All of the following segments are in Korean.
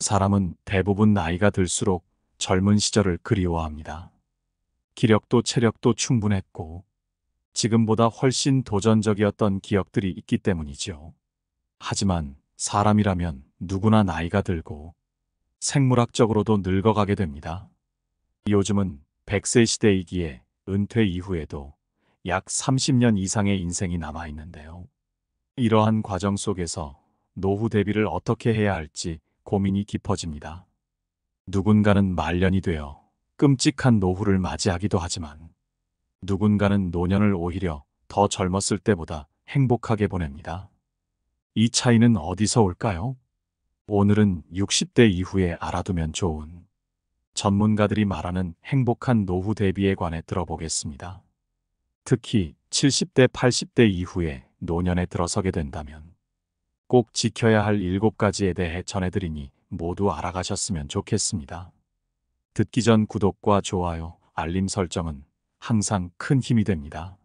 사람은 대부분 나이가 들수록 젊은 시절을 그리워합니다. 기력도 체력도 충분했고 지금보다 훨씬 도전적이었던 기억들이 있기 때문이죠. 하지만 사람이라면 누구나 나이가 들고 생물학적으로도 늙어가게 됩니다. 요즘은 100세 시대이기에 은퇴 이후에도 약 30년 이상의 인생이 남아 있는데요. 이러한 과정 속에서 노후 대비를 어떻게 해야 할지 고민이 깊어집니다. 누군가는 말년이 되어 끔찍한 노후를 맞이하기도 하지만 누군가는 노년을 오히려 더 젊었을 때보다 행복하게 보냅니다. 이 차이는 어디서 올까요? 오늘은 60대 이후에 알아두면 좋은 전문가들이 말하는 행복한 노후 대비에 관해 들어보겠습니다. 특히 70대, 80대 이후에 노년에 들어서게 된다면 꼭 지켜야 할 7가지에 대해 전해드리니 모두 알아가셨으면 좋겠습니다. 듣기 전 구독과 좋아요, 알림 설정은 항상 큰 힘이 됩니다.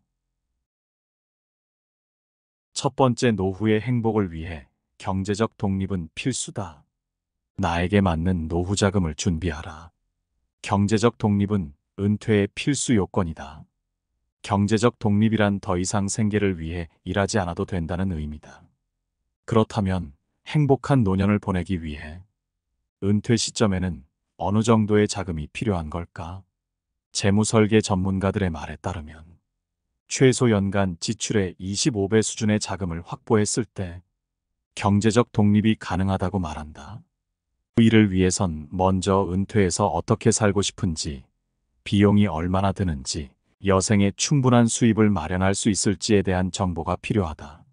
첫 번째, 노후의 행복을 위해 경제적 독립은 필수다. 나에게 맞는 노후 자금을 준비하라. 경제적 독립은 은퇴의 필수 요건이다. 경제적 독립이란 더 이상 생계를 위해 일하지 않아도 된다는 의미다. 그렇다면 행복한 노년을 보내기 위해 은퇴 시점에는 어느 정도의 자금이 필요한 걸까? 재무설계 전문가들의 말에 따르면 최소 연간 지출의 25배 수준의 자금을 확보했을 때 경제적 독립이 가능하다고 말한다. 이를 위해선 먼저 은퇴해서 어떻게 살고 싶은지, 비용이 얼마나 드는지, 여생에 충분한 수입을 마련할 수 있을지에 대한 정보가 필요하다.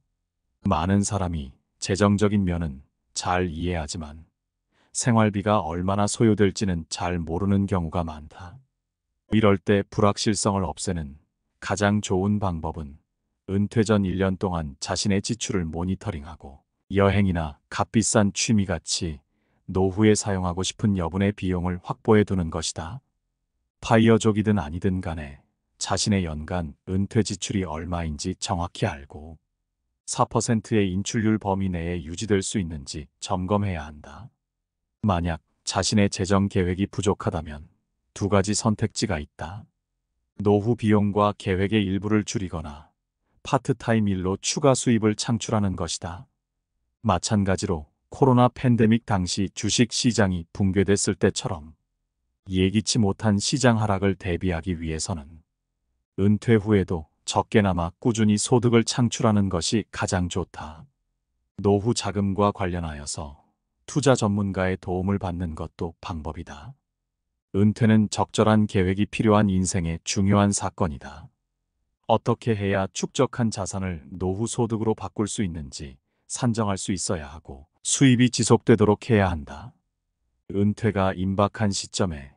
많은 사람이 재정적인 면은 잘 이해하지만 생활비가 얼마나 소요될지는 잘 모르는 경우가 많다. 이럴 때 불확실성을 없애는 가장 좋은 방법은 은퇴 전 1년 동안 자신의 지출을 모니터링하고 여행이나 값비싼 취미같이 노후에 사용하고 싶은 여분의 비용을 확보해 두는 것이다. 파이어족이든 아니든 간에 자신의 연간 은퇴 지출이 얼마인지 정확히 알고 4%의 인출률 범위 내에 유지될 수 있는지 점검해야 한다. 만약 자신의 재정 계획이 부족하다면 2가지 선택지가 있다. 노후 비용과 계획의 일부를 줄이거나 파트타임 일로 추가 수입을 창출하는 것이다. 마찬가지로 코로나 팬데믹 당시 주식 시장이 붕괴됐을 때처럼 예기치 못한 시장 하락을 대비하기 위해서는 은퇴 후에도 적게나마 꾸준히 소득을 창출하는 것이 가장 좋다. 노후 자금과 관련하여서 투자 전문가의 도움을 받는 것도 방법이다. 은퇴는 적절한 계획이 필요한 인생의 중요한 사건이다. 어떻게 해야 축적한 자산을 노후 소득으로 바꿀 수 있는지 산정할 수 있어야 하고 수입이 지속되도록 해야 한다. 은퇴가 임박한 시점에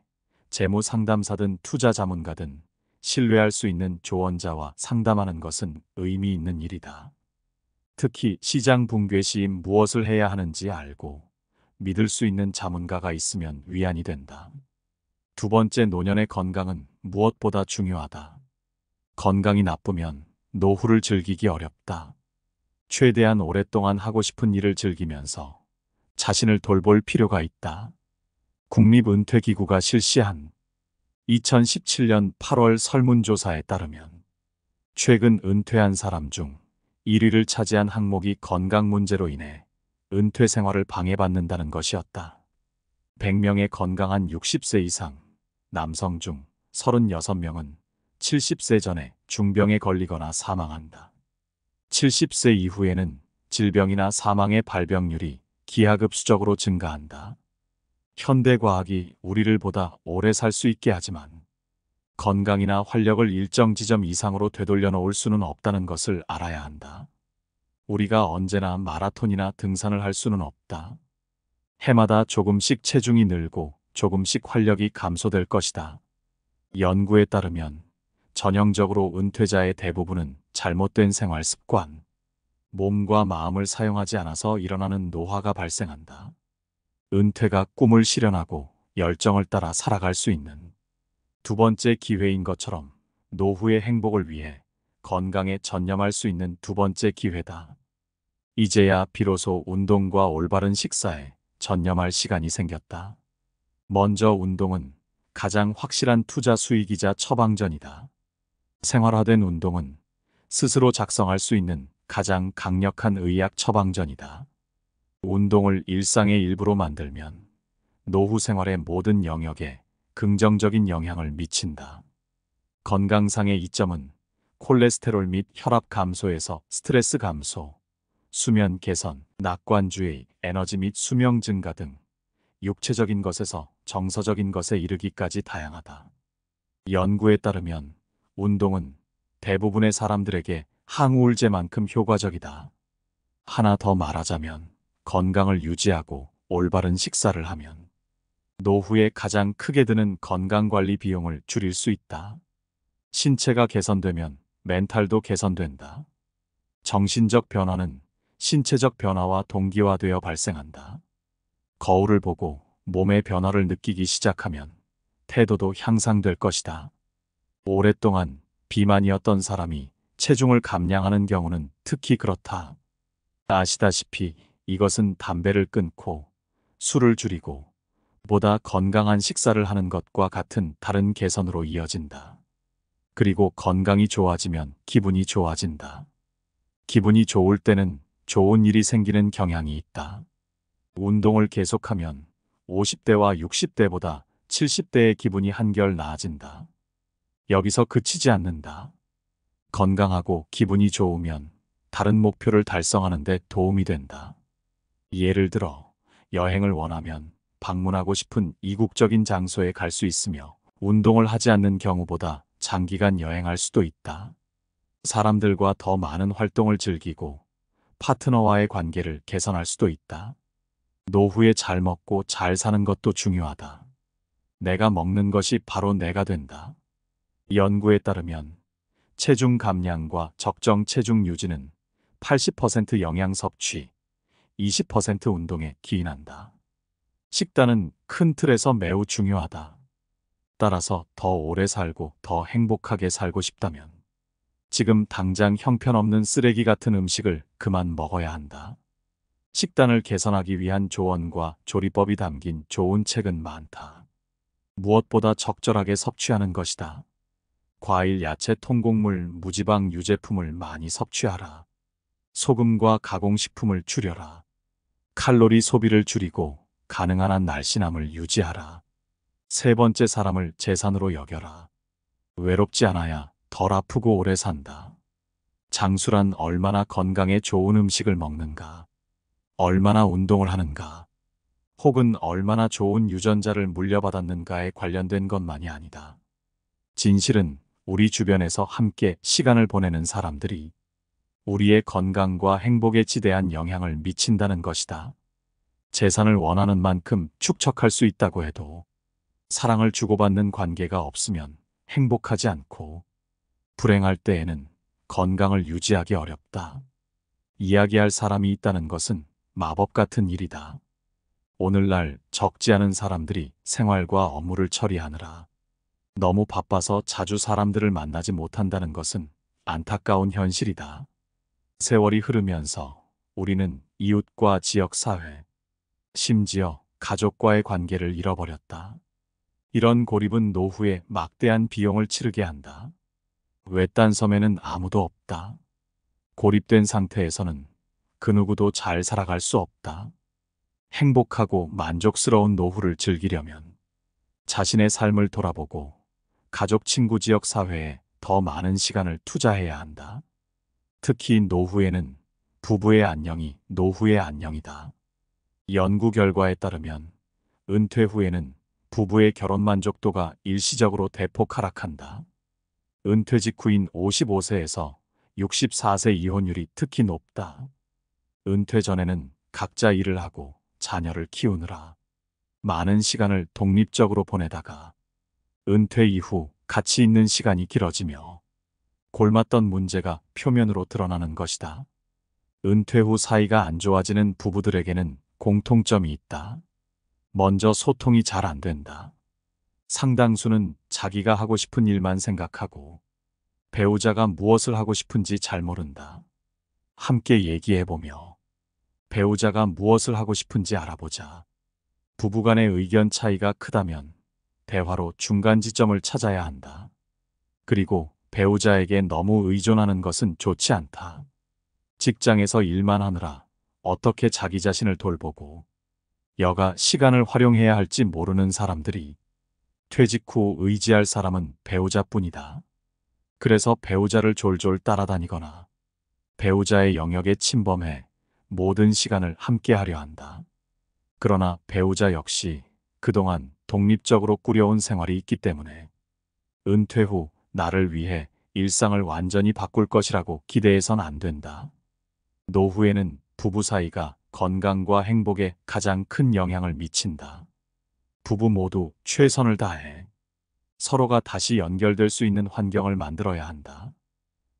재무 상담사든 투자 자문가든 신뢰할 수 있는 조언자와 상담하는 것은 의미 있는 일이다. 특히 시장 붕괴 시 무엇을 해야 하는지 알고 믿을 수 있는 자문가가 있으면 위안이 된다. 2번째, 노년의 건강은 무엇보다 중요하다. 건강이 나쁘면 노후를 즐기기 어렵다. 최대한 오랫동안 하고 싶은 일을 즐기면서 자신을 돌볼 필요가 있다. 국립은퇴기구가 실시한 2017년 8월 설문조사에 따르면 최근 은퇴한 사람 중 1위를 차지한 항목이 건강 문제로 인해 은퇴 생활을 방해받는다는 것이었다. 100명의 건강한 60세 이상 남성 중 36명은 70세 전에 중병에 걸리거나 사망한다. 70세 이후에는 질병이나 사망의 발병률이 기하급수적으로 증가한다. 현대과학이 우리를 보다 오래 살 수 있게 하지만 건강이나 활력을 일정 지점 이상으로 되돌려 놓을 수는 없다는 것을 알아야 한다. 우리가 언제나 마라톤이나 등산을 할 수는 없다. 해마다 조금씩 체중이 늘고 조금씩 활력이 감소될 것이다. 연구에 따르면 전형적으로 은퇴자의 대부분은 잘못된 생활 습관, 몸과 마음을 사용하지 않아서 일어나는 노화가 발생한다. 은퇴가 꿈을 실현하고 열정을 따라 살아갈 수 있는 2번째 기회인 것처럼 노후의 행복을 위해 건강에 전념할 수 있는 2번째 기회다. 이제야 비로소 운동과 올바른 식사에 전념할 시간이 생겼다. 먼저 운동은 가장 확실한 투자 수익이자 처방전이다. 생활화된 운동은 스스로 작성할 수 있는 가장 강력한 의학 처방전이다. 운동을 일상의 일부로 만들면 노후 생활의 모든 영역에 긍정적인 영향을 미친다. 건강상의 이점은 콜레스테롤 및 혈압 감소에서 스트레스 감소, 수면 개선, 낙관주의, 에너지 및 수명 증가 등 육체적인 것에서 정서적인 것에 이르기까지 다양하다. 연구에 따르면 운동은 대부분의 사람들에게 항우울제만큼 효과적이다. 하나 더 말하자면 건강을 유지하고 올바른 식사를 하면 노후에 가장 크게 드는 건강관리 비용을 줄일 수 있다. 신체가 개선되면 멘탈도 개선된다. 정신적 변화는 신체적 변화와 동기화되어 발생한다. 거울을 보고 몸의 변화를 느끼기 시작하면 태도도 향상될 것이다. 오랫동안 비만이었던 사람이 체중을 감량하는 경우는 특히 그렇다. 아시다시피 이것은 담배를 끊고 술을 줄이고 보다 건강한 식사를 하는 것과 같은 다른 개선으로 이어진다. 그리고 건강이 좋아지면 기분이 좋아진다. 기분이 좋을 때는 좋은 일이 생기는 경향이 있다. 운동을 계속하면 50대와 60대보다 70대의 기분이 한결 나아진다. 여기서 그치지 않는다. 건강하고 기분이 좋으면 다른 목표를 달성하는 데 도움이 된다. 예를 들어 여행을 원하면 방문하고 싶은 이국적인 장소에 갈 수 있으며 운동을 하지 않는 경우보다 장기간 여행할 수도 있다. 사람들과 더 많은 활동을 즐기고 파트너와의 관계를 개선할 수도 있다. 노후에 잘 먹고 잘 사는 것도 중요하다. 내가 먹는 것이 바로 내가 된다. 연구에 따르면 체중 감량과 적정 체중 유지는 80% 영양 섭취, 20% 운동에 기인한다. 식단은 큰 틀에서 매우 중요하다. 따라서 더 오래 살고 더 행복하게 살고 싶다면 지금 당장 형편없는 쓰레기 같은 음식을 그만 먹어야 한다. 식단을 개선하기 위한 조언과 조리법이 담긴 좋은 책은 많다. 무엇보다 적절하게 섭취하는 것이다. 과일, 야채, 통곡물, 무지방 유제품을 많이 섭취하라. 소금과 가공식품을 줄여라. 칼로리 소비를 줄이고 가능한 한 날씬함을 유지하라. 세 번째, 사람을 재산으로 여겨라. 외롭지 않아야 덜 아프고 오래 산다. 장수란 얼마나 건강에 좋은 음식을 먹는가, 얼마나 운동을 하는가, 혹은 얼마나 좋은 유전자를 물려받았는가에 관련된 것만이 아니다. 진실은 우리 주변에서 함께 시간을 보내는 사람들이 우리의 건강과 행복에 지대한 영향을 미친다는 것이다. 재산을 원하는 만큼 축적할 수 있다고 해도 사랑을 주고받는 관계가 없으면 행복하지 않고 불행할 때에는 건강을 유지하기 어렵다. 이야기할 사람이 있다는 것은 마법 같은 일이다. 오늘날 적지 않은 사람들이 생활과 업무를 처리하느라 너무 바빠서 자주 사람들을 만나지 못한다는 것은 안타까운 현실이다. 세월이 흐르면서 우리는 이웃과 지역사회, 심지어 가족과의 관계를 잃어버렸다. 이런 고립은 노후에 막대한 비용을 치르게 한다. 외딴 섬에는 아무도 없다. 고립된 상태에서는 그 누구도 잘 살아갈 수 없다. 행복하고 만족스러운 노후를 즐기려면 자신의 삶을 돌아보고 가족, 친구, 지역, 사회에 더 많은 시간을 투자해야 한다. 특히 노후에는 부부의 안녕이 노후의 안녕이다. 연구 결과에 따르면 은퇴 후에는 부부의 결혼 만족도가 일시적으로 대폭 하락한다. 은퇴 직후인 55세에서 64세 이혼율이 특히 높다. 은퇴 전에는 각자 일을 하고 자녀를 키우느라 많은 시간을 독립적으로 보내다가 은퇴 이후 가치 있는 시간이 길어지며 골맞던 문제가 표면으로 드러나는 것이다. 은퇴 후 사이가 안 좋아지는 부부들에게는 공통점이 있다. 먼저 소통이 잘 안 된다. 상당수는 자기가 하고 싶은 일만 생각하고 배우자가 무엇을 하고 싶은지 잘 모른다. 함께 얘기해보며 배우자가 무엇을 하고 싶은지 알아보자. 부부간의 의견 차이가 크다면 대화로 중간 지점을 찾아야 한다. 그리고 배우자에게 너무 의존하는 것은 좋지 않다. 직장에서 일만 하느라 어떻게 자기 자신을 돌보고 여가 시간을 활용해야 할지 모르는 사람들이 퇴직 후 의지할 사람은 배우자뿐이다. 그래서 배우자를 졸졸 따라다니거나 배우자의 영역에 침범해 모든 시간을 함께 하려 한다. 그러나 배우자 역시 그동안 독립적으로 꾸려온 생활이 있기 때문에 은퇴 후 나를 위해 일상을 완전히 바꿀 것이라고 기대해선 안 된다. 노후에는 부부 사이가 건강과 행복에 가장 큰 영향을 미친다. 부부 모두 최선을 다해 서로가 다시 연결될 수 있는 환경을 만들어야 한다.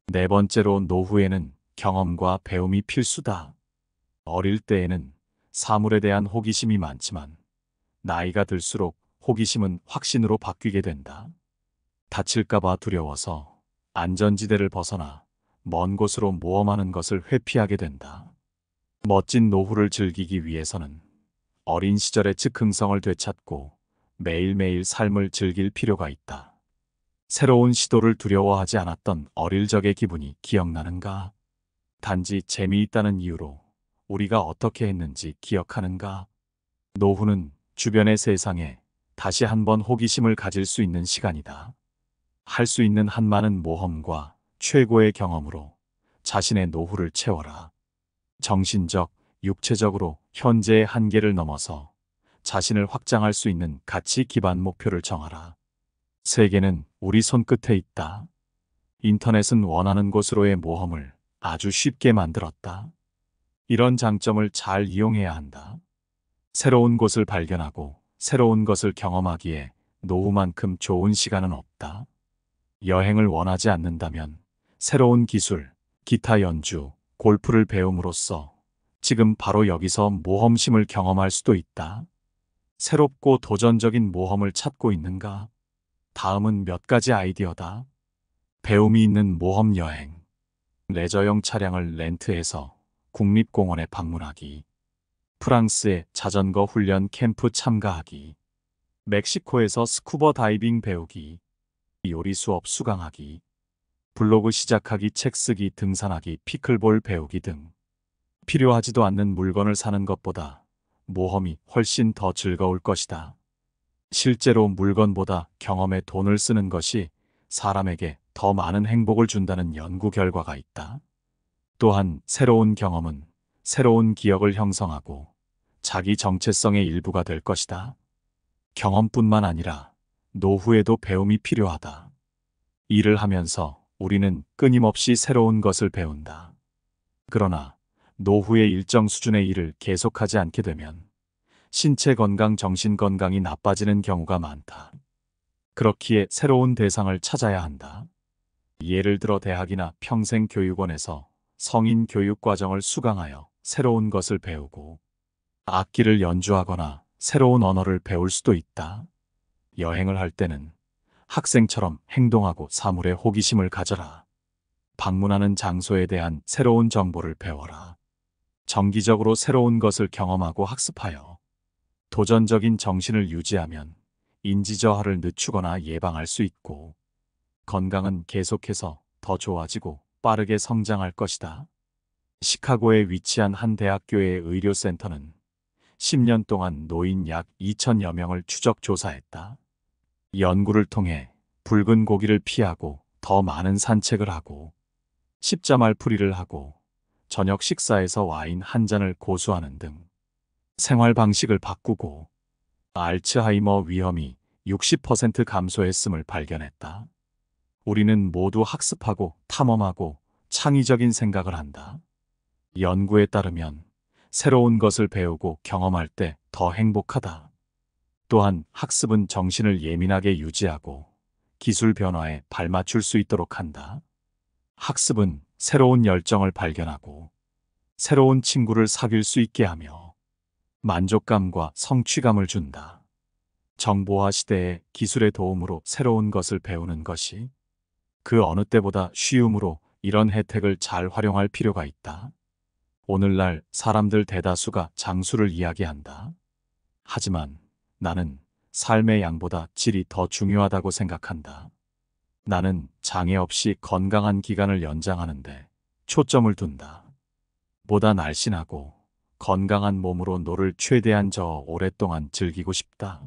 네 번째로 노후에는 경험과 배움이 필수다. 어릴 때에는 사물에 대한 호기심이 많지만 나이가 들수록 호기심은 확신으로 바뀌게 된다. 다칠까봐 두려워서 안전지대를 벗어나 먼 곳으로 모험하는 것을 회피하게 된다. 멋진 노후를 즐기기 위해서는 어린 시절의 즉흥성을 되찾고 매일매일 삶을 즐길 필요가 있다. 새로운 시도를 두려워하지 않았던 어릴 적의 기분이 기억나는가? 단지 재미있다는 이유로 우리가 어떻게 했는지 기억하는가? 노후는 주변의 세상에 다시 한번 호기심을 가질 수 있는 시간이다. 할 수 있는 한 많은 모험과 최고의 경험으로 자신의 노후를 채워라. 정신적, 육체적으로 현재의 한계를 넘어서 자신을 확장할 수 있는 가치 기반 목표를 정하라. 세계는 우리 손끝에 있다. 인터넷은 원하는 곳으로의 모험을 아주 쉽게 만들었다. 이런 장점을 잘 이용해야 한다. 새로운 곳을 발견하고 새로운 것을 경험하기에 노후만큼 좋은 시간은 없다. 여행을 원하지 않는다면 새로운 기술, 기타 연주, 골프를 배움으로써 지금 바로 여기서 모험심을 경험할 수도 있다. 새롭고 도전적인 모험을 찾고 있는가? 다음은 몇 가지 아이디어다. 배움이 있는 모험 여행. 레저용 차량을 렌트해서 국립공원에 방문하기. 프랑스의 자전거 훈련 캠프 참가하기. 멕시코에서 스쿠버 다이빙 배우기. 요리 수업 수강하기. 블로그 시작하기, 책 쓰기, 등산하기, 피클볼 배우기 등 필요하지도 않는 물건을 사는 것보다 모험이 훨씬 더 즐거울 것이다. 실제로 물건보다 경험에 돈을 쓰는 것이 사람에게 더 많은 행복을 준다는 연구 결과가 있다. 또한 새로운 경험은 새로운 기억을 형성하고 자기 정체성의 일부가 될 것이다. 경험뿐만 아니라 노후에도 배움이 필요하다. 일을 하면서 우리는 끊임없이 새로운 것을 배운다. 그러나 노후의 일정 수준의 일을 계속하지 않게 되면 신체 건강, 정신 건강이 나빠지는 경우가 많다. 그렇기에 새로운 대상을 찾아야 한다. 예를 들어 대학이나 평생교육원에서 성인 교육 과정을 수강하여 새로운 것을 배우고 악기를 연주하거나 새로운 언어를 배울 수도 있다. 여행을 할 때는 학생처럼 행동하고 사물에 호기심을 가져라. 방문하는 장소에 대한 새로운 정보를 배워라. 정기적으로 새로운 것을 경험하고 학습하여 도전적인 정신을 유지하면 인지저하를 늦추거나 예방할 수 있고 건강은 계속해서 더 좋아지고 빠르게 성장할 것이다. 시카고에 위치한 한 대학교의 의료센터는 10년 동안 노인 약 2천여 명을 추적 조사했다. 연구를 통해 붉은 고기를 피하고 더 많은 산책을 하고 십자말풀이를 하고 저녁 식사에서 와인 한 잔을 고수하는 등 생활 방식을 바꾸고 알츠하이머 위험이 60% 감소했음을 발견했다. 우리는 모두 학습하고 탐험하고 창의적인 생각을 한다. 연구에 따르면 새로운 것을 배우고 경험할 때 더 행복하다. 또한 학습은 정신을 예민하게 유지하고 기술 변화에 발맞출 수 있도록 한다. 학습은 새로운 열정을 발견하고 새로운 친구를 사귈 수 있게 하며 만족감과 성취감을 준다. 정보화 시대의 기술의 도움으로 새로운 것을 배우는 것이 그 어느 때보다 쉬움으로 이런 혜택을 잘 활용할 필요가 있다. 오늘날 사람들 대다수가 장수를 이야기한다. 하지만 나는 삶의 양보다 질이 더 중요하다고 생각한다. 나는 장애 없이 건강한 기간을 연장하는데 초점을 둔다. 보다 날씬하고 건강한 몸으로 노를 최대한 저 오랫동안 즐기고 싶다.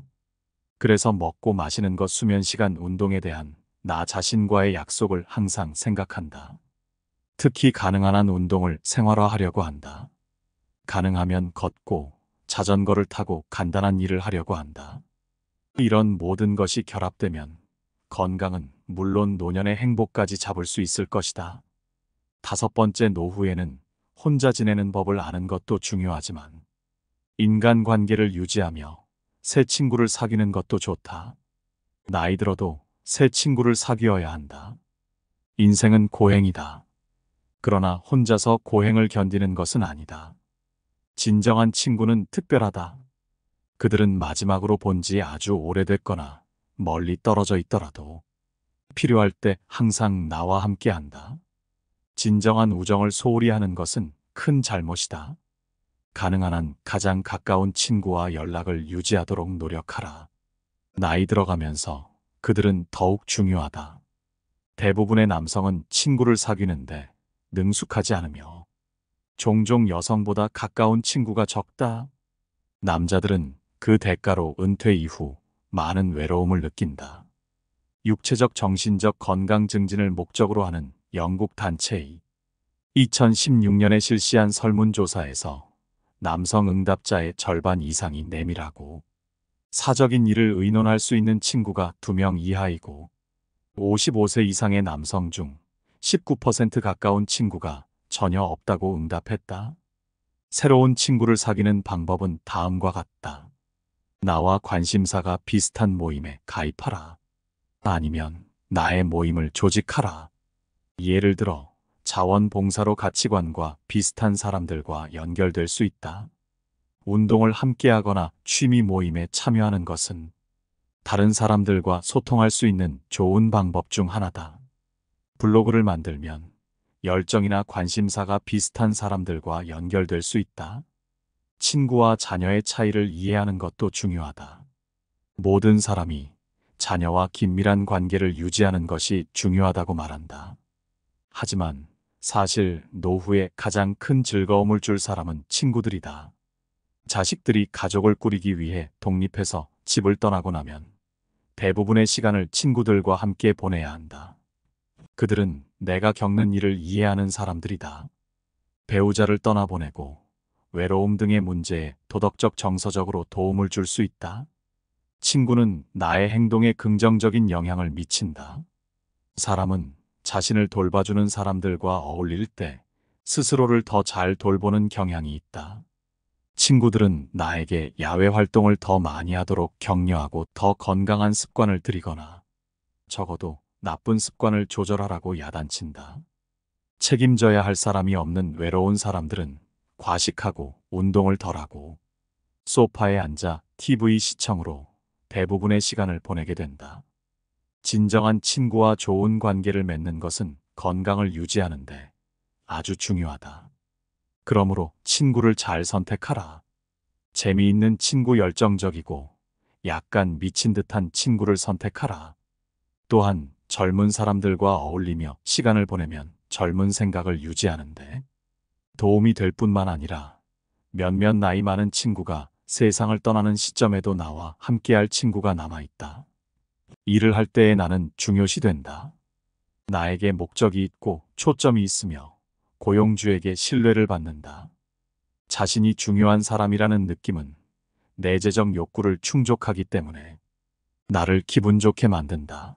그래서 먹고 마시는 것, 수면 시간, 운동에 대한 나 자신과의 약속을 항상 생각한다. 특히 가능한 한 운동을 생활화하려고 한다. 가능하면 걷고 자전거를 타고 간단한 일을 하려고 한다. 이런 모든 것이 결합되면 건강은 물론 노년의 행복까지 잡을 수 있을 것이다. 다섯 번째, 노후에는 혼자 지내는 법을 아는 것도 중요하지만 인간관계를 유지하며 새 친구를 사귀는 것도 좋다. 나이 들어도 새 친구를 사귀어야 한다. 인생은 고행이다. 그러나 혼자서 고행을 견디는 것은 아니다. 진정한 친구는 특별하다. 그들은 마지막으로 본 지 아주 오래됐거나 멀리 떨어져 있더라도 필요할 때 항상 나와 함께 한다. 진정한 우정을 소홀히 하는 것은 큰 잘못이다. 가능한 한 가장 가까운 친구와 연락을 유지하도록 노력하라. 나이 들어가면서 그들은 더욱 중요하다. 대부분의 남성은 친구를 사귀는데 능숙하지 않으며 종종 여성보다 가까운 친구가 적다. 남자들은 그 대가로 은퇴 이후 많은 외로움을 느낀다. 육체적 정신적 건강 증진을 목적으로 하는 영국 단체의 2016년에 실시한 설문조사에서 남성 응답자의 절반 이상이 내밀하고 사적인 일을 의논할 수 있는 친구가 2명 이하이고 55세 이상의 남성 중 19% 가까운 친구가 전혀 없다고 응답했다. 새로운 친구를 사귀는 방법은 다음과 같다. 나와 관심사가 비슷한 모임에 가입하라. 아니면 나의 모임을 조직하라. 예를 들어 자원봉사로 가치관과 비슷한 사람들과 연결될 수 있다. 운동을 함께하거나 취미 모임에 참여하는 것은 다른 사람들과 소통할 수 있는 좋은 방법 중 하나다. 블로그를 만들면 열정이나 관심사가 비슷한 사람들과 연결될 수 있다. 친구와 자녀의 차이를 이해하는 것도 중요하다. 모든 사람이 자녀와 긴밀한 관계를 유지하는 것이 중요하다고 말한다. 하지만 사실 노후에 가장 큰 즐거움을 줄 사람은 친구들이다. 자식들이 가족을 꾸리기 위해 독립해서 집을 떠나고 나면 대부분의 시간을 친구들과 함께 보내야 한다. 그들은 내가 겪는 일을 이해하는 사람들이다. 배우자를 떠나보내고 외로움 등의 문제에 도덕적 정서적으로 도움을 줄 수 있다. 친구는 나의 행동에 긍정적인 영향을 미친다. 사람은 자신을 돌봐주는 사람들과 어울릴 때 스스로를 더 잘 돌보는 경향이 있다. 친구들은 나에게 야외 활동을 더 많이 하도록 격려하고 더 건강한 습관을 들이거나 적어도 나쁜 습관을 조절하라고 야단친다. 책임져야 할 사람이 없는 외로운 사람들은 과식하고 운동을 덜하고 소파에 앉아 TV 시청으로 대부분의 시간을 보내게 된다. 진정한 친구와 좋은 관계를 맺는 것은 건강을 유지하는데 아주 중요하다. 그러므로 친구를 잘 선택하라. 재미있는 친구, 열정적이고 약간 미친 듯한 친구를 선택하라. 또한 젊은 사람들과 어울리며 시간을 보내면 젊은 생각을 유지하는데 도움이 될 뿐만 아니라 몇몇 나이 많은 친구가 세상을 떠나는 시점에도 나와 함께할 친구가 남아있다. 일을 할 때의 나는 중요시된다. 나에게 목적이 있고 초점이 있으며 고용주에게 신뢰를 받는다. 자신이 중요한 사람이라는 느낌은 내재적 욕구를 충족하기 때문에 나를 기분 좋게 만든다.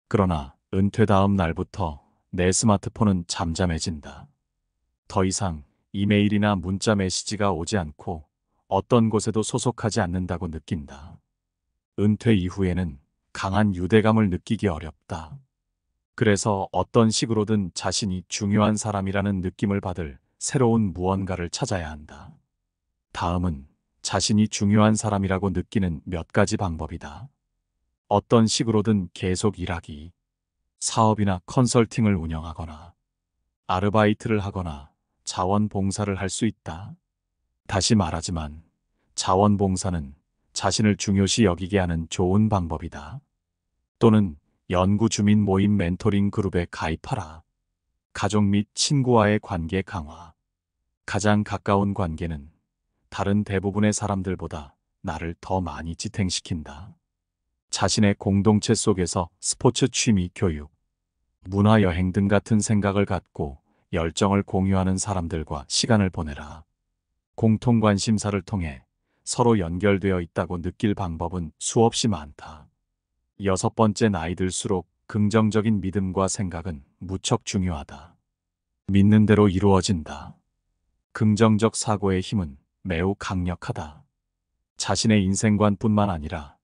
그러나 은퇴 다음 날부터 내 스마트폰은 잠잠해진다. 더 이상 이메일이나 문자 메시지가 오지 않고 어떤 곳에도 소속하지 않는다고 느낀다. 은퇴 이후에는 강한 유대감을 느끼기 어렵다. 그래서 어떤 식으로든 자신이 중요한 사람이라는 느낌을 받을 새로운 무언가를 찾아야 한다. 다음은 자신이 중요한 사람이라고 느끼는 몇 가지 방법이다. 어떤 식으로든 계속 일하기, 사업이나 컨설팅을 운영하거나 아르바이트를 하거나 자원봉사를 할 수 있다. 다시 말하지만 자원봉사는 자신을 중요시 여기게 하는 좋은 방법이다. 또는 연구 주민 모임 멘토링 그룹에 가입하라. 가족 및 친구와의 관계 강화. 가장 가까운 관계는 다른 대부분의 사람들보다 나를 더 많이 지탱시킨다. 자신의 공동체 속에서 스포츠, 취미, 교육, 문화, 여행 등 같은 생각을 갖고 열정을 공유하는 사람들과 시간을 보내라. 공통 관심사를 통해 서로 연결되어 있다고 느낄 방법은 수없이 많다. 6번째, 나이 들수록 긍정적인 믿음과 생각은 무척 중요하다. 믿는 대로 이루어진다. 긍정적 사고의 힘은 매우 강력하다. 자신의 인생관뿐만 아니라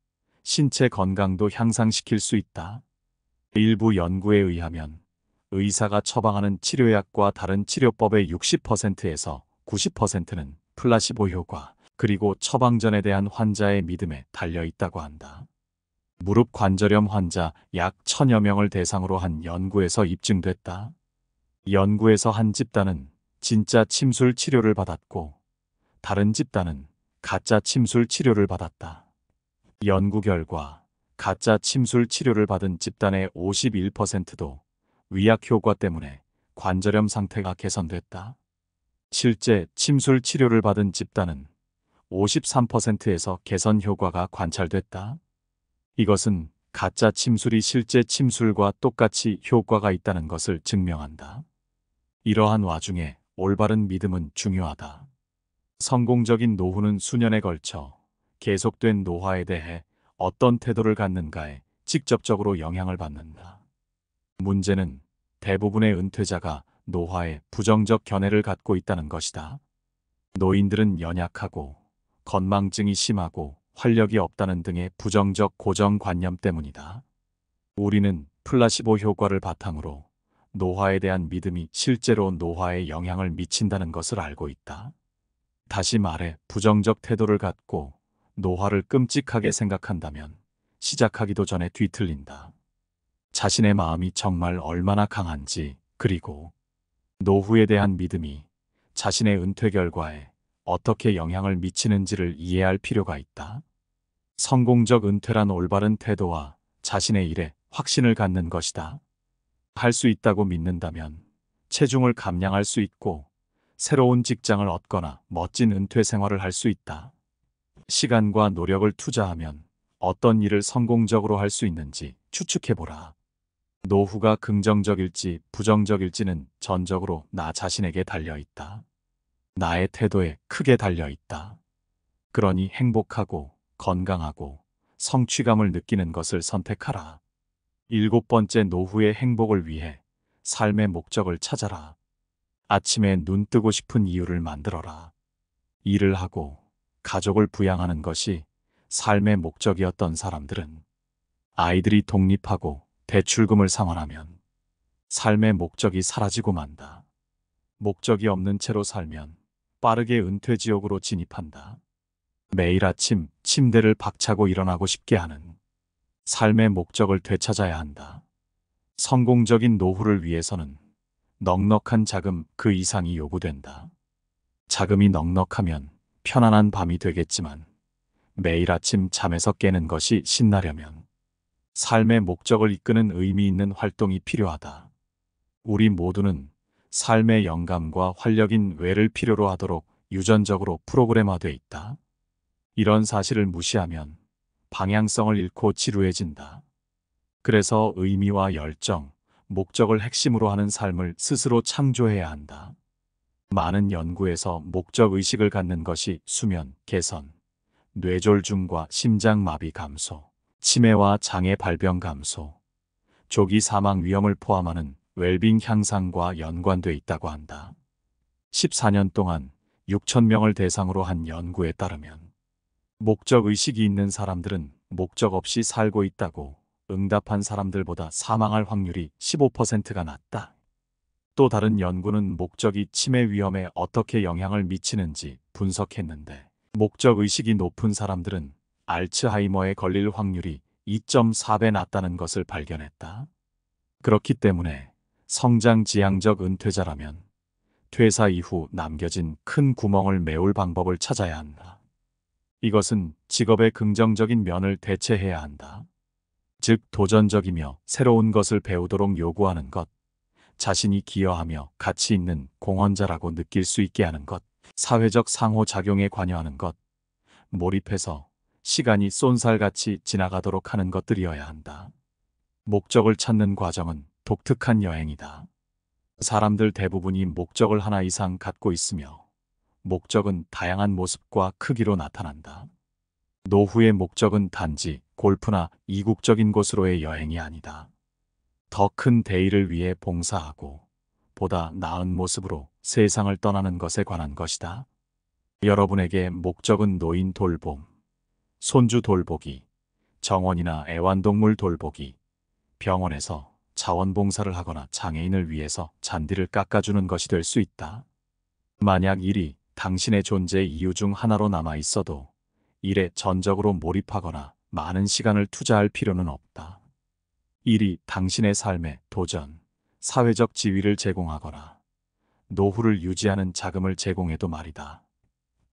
신체 건강도 향상시킬 수 있다. 일부 연구에 의하면 의사가 처방하는 치료약과 다른 치료법의 60%에서 90%는 플라시보 효과, 그리고 처방전에 대한 환자의 믿음에 달려 있다고 한다. 무릎 관절염 환자 약 1000여 명을 대상으로 한 연구에서 입증됐다. 연구에서 한 집단은 진짜 침술 치료를 받았고 다른 집단은 가짜 침술 치료를 받았다. 연구 결과 가짜 침술 치료를 받은 집단의 51%도 위약 효과 때문에 관절염 상태가 개선됐다. 실제 침술 치료를 받은 집단은 53%에서 개선 효과가 관찰됐다. 이것은 가짜 침술이 실제 침술과 똑같이 효과가 있다는 것을 증명한다. 이러한 와중에 올바른 믿음은 중요하다. 성공적인 노후는 수년에 걸쳐 계속된 노화에 대해 어떤 태도를 갖는가에 직접적으로 영향을 받는다. 문제는 대부분의 은퇴자가 노화에 부정적 견해를 갖고 있다는 것이다. 노인들은 연약하고 건망증이 심하고 활력이 없다는 등의 부정적 고정관념 때문이다. 우리는 플라시보 효과를 바탕으로 노화에 대한 믿음이 실제로 노화에 영향을 미친다는 것을 알고 있다. 다시 말해, 부정적 태도를 갖고 노화를 끔찍하게 생각한다면 시작하기도 전에 뒤틀린다. 자신의 마음이 정말 얼마나 강한지, 그리고 노후에 대한 믿음이 자신의 은퇴 결과에 어떻게 영향을 미치는지를 이해할 필요가 있다. 성공적 은퇴란 올바른 태도와 자신의 일에 확신을 갖는 것이다. 할 수 있다고 믿는다면 체중을 감량할 수 있고 새로운 직장을 얻거나 멋진 은퇴 생활을 할 수 있다. 시간과 노력을 투자하면 어떤 일을 성공적으로 할 수 있는지 추측해보라. 노후가 긍정적일지 부정적일지는 전적으로 나 자신에게 달려있다. 나의 태도에 크게 달려있다. 그러니 행복하고 건강하고 성취감을 느끼는 것을 선택하라. 7번째, 노후의 행복을 위해 삶의 목적을 찾아라. 아침에 눈 뜨고 싶은 이유를 만들어라. 일을 하고 가족을 부양하는 것이 삶의 목적이었던 사람들은 아이들이 독립하고 대출금을 상환하면 삶의 목적이 사라지고 만다. 목적이 없는 채로 살면 빠르게 은퇴 지옥으로 진입한다. 매일 아침 침대를 박차고 일어나고 싶게 하는 삶의 목적을 되찾아야 한다. 성공적인 노후를 위해서는 넉넉한 자금 그 이상이 요구된다. 자금이 넉넉하면 편안한 밤이 되겠지만 매일 아침 잠에서 깨는 것이 신나려면 삶의 목적을 이끄는 의미 있는 활동이 필요하다. 우리 모두는 삶의 영감과 활력인 외를 필요로 하도록 유전적으로 프로그램화되어 있다. 이런 사실을 무시하면 방향성을 잃고 지루해진다. 그래서 의미와 열정, 목적을 핵심으로 하는 삶을 스스로 창조해야 한다. 많은 연구에서 목적 의식을 갖는 것이 수면 개선, 뇌졸중과 심장마비 감소, 치매와 장애 발병 감소, 조기 사망 위험을 포함하는 웰빙 향상과 연관돼 있다고 한다. 14년 동안 6,000명을 대상으로 한 연구에 따르면 목적 의식이 있는 사람들은 목적 없이 살고 있다고 응답한 사람들보다 사망할 확률이 15%가 낮다. 또 다른 연구는 목적이 치매 위험에 어떻게 영향을 미치는지 분석했는데 목적 의식이 높은 사람들은 알츠하이머에 걸릴 확률이 2.4배 낮다는 것을 발견했다. 그렇기 때문에 성장지향적 은퇴자라면 퇴사 이후 남겨진 큰 구멍을 메울 방법을 찾아야 한다. 이것은 직업의 긍정적인 면을 대체해야 한다. 즉, 도전적이며 새로운 것을 배우도록 요구하는 것, 자신이 기여하며 가치 있는 공헌자라고 느낄 수 있게 하는 것, 사회적 상호작용에 관여하는 것, 몰입해서 시간이 쏜살같이 지나가도록 하는 것들이어야 한다. 목적을 찾는 과정은 독특한 여행이다. 사람들 대부분이 목적을 하나 이상 갖고 있으며 목적은 다양한 모습과 크기로 나타난다. 노후의 목적은 단지 골프나 이국적인 곳으로의 여행이 아니다. 더 큰 대의를 위해 봉사하고 보다 나은 모습으로 세상을 떠나는 것에 관한 것이다. 여러분에게 목적은 노인 돌봄, 손주 돌보기, 정원이나 애완동물 돌보기, 병원에서 자원봉사를 하거나 장애인을 위해서 잔디를 깎아주는 것이 될 수 있다. 만약 일이 당신의 존재 이유 중 하나로 남아 있어도 일에 전적으로 몰입하거나 많은 시간을 투자할 필요는 없다. 일이 당신의 삶에 도전, 사회적 지위를 제공하거나 노후를 유지하는 자금을 제공해도 말이다.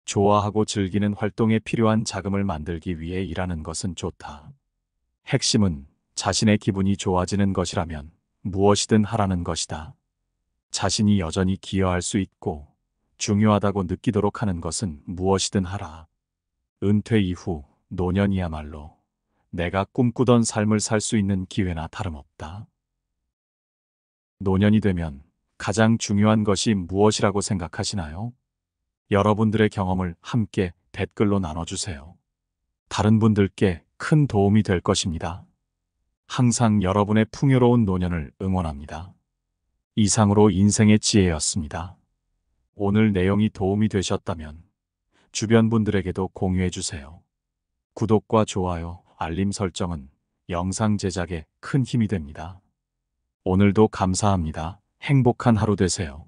좋아하고 즐기는 활동에 필요한 자금을 만들기 위해 일하는 것은 좋다. 핵심은 자신의 기분이 좋아지는 것이라면 무엇이든 하라는 것이다. 자신이 여전히 기여할 수 있고 중요하다고 느끼도록 하는 것은 무엇이든 하라. 은퇴 이후 노년이야말로 내가 꿈꾸던 삶을 살 수 있는 기회나 다름없다. 노년이 되면 가장 중요한 것이 무엇이라고 생각하시나요? 여러분들의 경험을 함께 댓글로 나눠주세요. 다른 분들께 큰 도움이 될 것입니다. 항상 여러분의 풍요로운 노년을 응원합니다. 이상으로 인생의 지혜였습니다. 오늘 내용이 도움이 되셨다면 주변 분들에게도 공유해 주세요. 구독과 좋아요, 알림 설정은 영상 제작에 큰 힘이 됩니다. 오늘도 감사합니다. 행복한 하루 되세요.